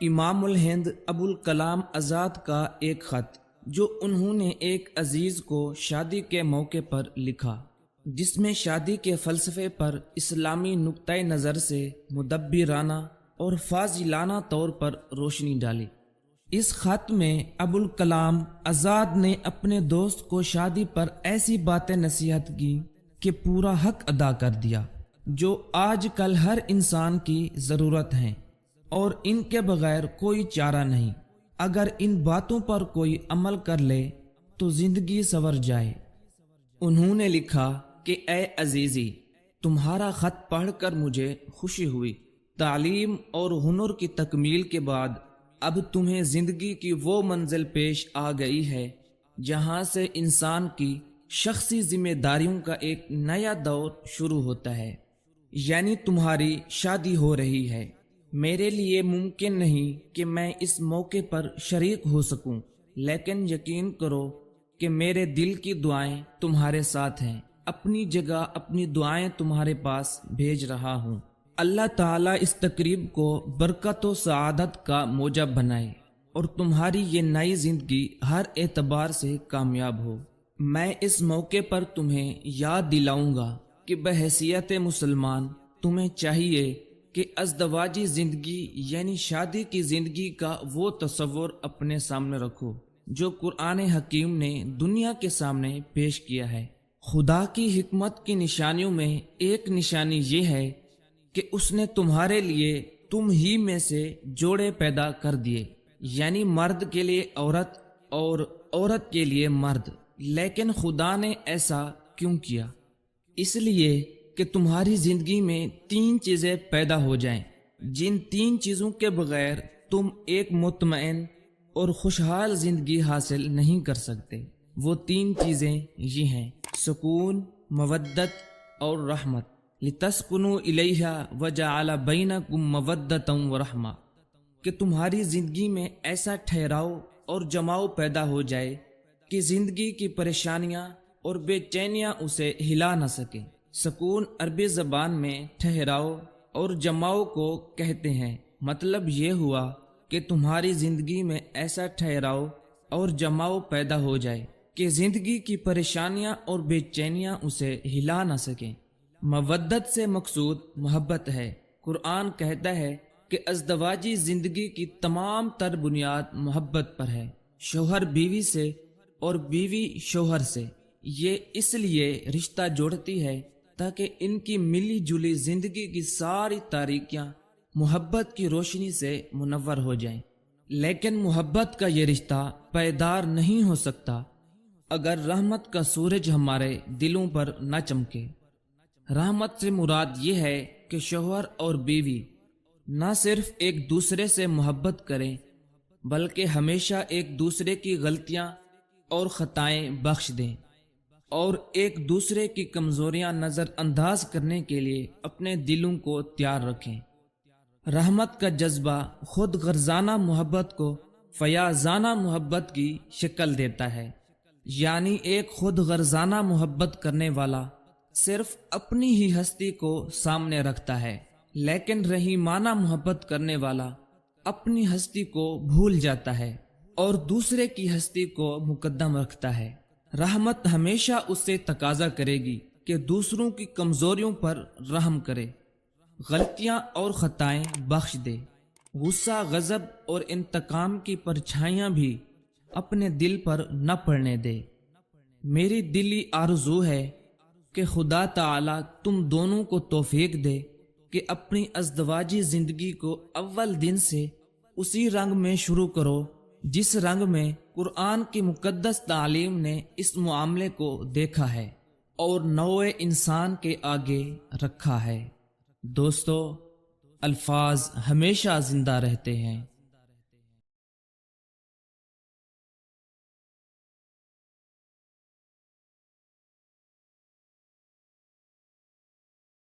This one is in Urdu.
امام الہند ابو الکلام آزاد کا ایک خط جو انہوں نے ایک عزیز کو شادی کے موقع پر لکھا، جس میں شادی کے فلسفے پر اسلامی نقطۂ نظر سے مدبرانہ اور فاضلانہ طور پر روشنی ڈالی۔ اس خط میں ابو الکلام آزاد نے اپنے دوست کو شادی پر ایسی باتیں نصیحت کی کہ پورا حق ادا کر دیا جو آج کل ہر انسان کی ضرورت ہیں، اور ان کے بغیر کوئی چارہ نہیں۔ اگر ان باتوں پر کوئی عمل کر لے تو زندگی سنور جائے۔ انہوں نے لکھا کہ اے عزیزی، تمہارا خط پڑھ کر مجھے خوشی ہوئی۔ تعلیم اور ہنر کی تکمیل کے بعد اب تمہیں زندگی کی وہ منزل پیش آ گئی ہے جہاں سے انسان کی شخصی ذمہ داریوں کا ایک نیا دور شروع ہوتا ہے، یعنی تمہاری شادی ہو رہی ہے۔ میرے لیے ممکن نہیں کہ میں اس موقع پر شریک ہو سکوں، لیکن یقین کرو کہ میرے دل کی دعائیں تمہارے ساتھ ہیں۔ اپنی جگہ اپنی دعائیں تمہارے پاس بھیج رہا ہوں۔ اللہ تعالیٰ اس تقریب کو برکت و سعادت کا موجب بنائے اور تمہاری یہ نئی زندگی ہر اعتبار سے کامیاب ہو۔ میں اس موقع پر تمہیں یاد دلاؤں گا کہ بحیثیت مسلمان تمہیں چاہیے کہ ازدواجی زندگی یعنی شادی کی زندگی کا وہ تصور اپنے سامنے رکھو جو قرآن حکیم نے دنیا کے سامنے پیش کیا ہے۔ خدا کی حکمت کی نشانیوں میں ایک نشانی یہ ہے کہ اس نے تمہارے لیے تم ہی میں سے جوڑے پیدا کر دیے، یعنی مرد کے لیے عورت اور عورت کے لیے مرد۔ لیکن خدا نے ایسا کیوں کیا؟ اس لیے کہ تمہاری زندگی میں تین چیزیں پیدا ہو جائیں جن تین چیزوں کے بغیر تم ایک مطمئن اور خوشحال زندگی حاصل نہیں کر سکتے۔ وہ تین چیزیں یہ ہیں: سکون، مودت اور رحمت۔ لِتَسْكُنُوا إِلَيْهَا وَجَعَلَ بَيْنَكُمْ مَوَدَّةً وَرَحْمَةً، کہ تمہاری زندگی میں ایسا ٹھہراؤ اور جماؤ پیدا ہو جائے کہ زندگی کی پریشانیاں اور بے چینیاں اسے ہلا نہ سکیں۔ سکون عربی زبان میں ٹھہراؤ اور جماؤ کو کہتے ہیں۔ مطلب یہ ہوا کہ تمہاری زندگی میں ایسا ٹھہراؤ اور جماؤ پیدا ہو جائے کہ زندگی کی پریشانیاں اور بے چینیاں اسے ہلا نہ سکیں۔ مودت سے مقصود محبت ہے۔ قرآن کہتا ہے کہ ازدواجی زندگی کی تمام تر بنیاد محبت پر ہے، شوہر بیوی سے اور بیوی شوہر سے۔ یہ اس لیے رشتہ جوڑتی ہے تاکہ ان کی ملی جلی زندگی کی ساری تاریکیاں محبت کی روشنی سے منور ہو جائیں۔ لیکن محبت کا یہ رشتہ پائیدار نہیں ہو سکتا اگر رحمت کا سورج ہمارے دلوں پر نہ چمکے۔ رحمت سے مراد یہ ہے کہ شوہر اور بیوی نہ صرف ایک دوسرے سے محبت کریں بلکہ ہمیشہ ایک دوسرے کی غلطیاں اور خطائیں بخش دیں اور ایک دوسرے کی کمزوریاں نظر انداز کرنے کے لیے اپنے دلوں کو تیار رکھیں۔ رحمت کا جذبہ خود غرضانہ محبت کو فیاضانہ محبت کی شکل دیتا ہے، یعنی ایک خود غرضانہ محبت کرنے والا صرف اپنی ہی ہستی کو سامنے رکھتا ہے، لیکن رحیمانہ محبت کرنے والا اپنی ہستی کو بھول جاتا ہے اور دوسرے کی ہستی کو مقدم رکھتا ہے۔ رحمت ہمیشہ اس سے تقاضا کرے گی کہ دوسروں کی کمزوریوں پر رحم کرے، غلطیاں اور خطائیں بخش دے، غصہ، غضب اور انتقام کی پرچھائیاں بھی اپنے دل پر نہ پڑنے دے۔ میری دلی آرزو ہے کہ خدا تعالیٰ تم دونوں کو توفیق دے کہ اپنی ازدواجی زندگی کو اول دن سے اسی رنگ میں شروع کرو جس رنگ میں قرآن کی مقدس تعلیم نے اس معاملے کو دیکھا ہے اور نوع انسان کے آگے رکھا ہے۔ دوستو، الفاظ ہمیشہ زندہ رہتے ہیں۔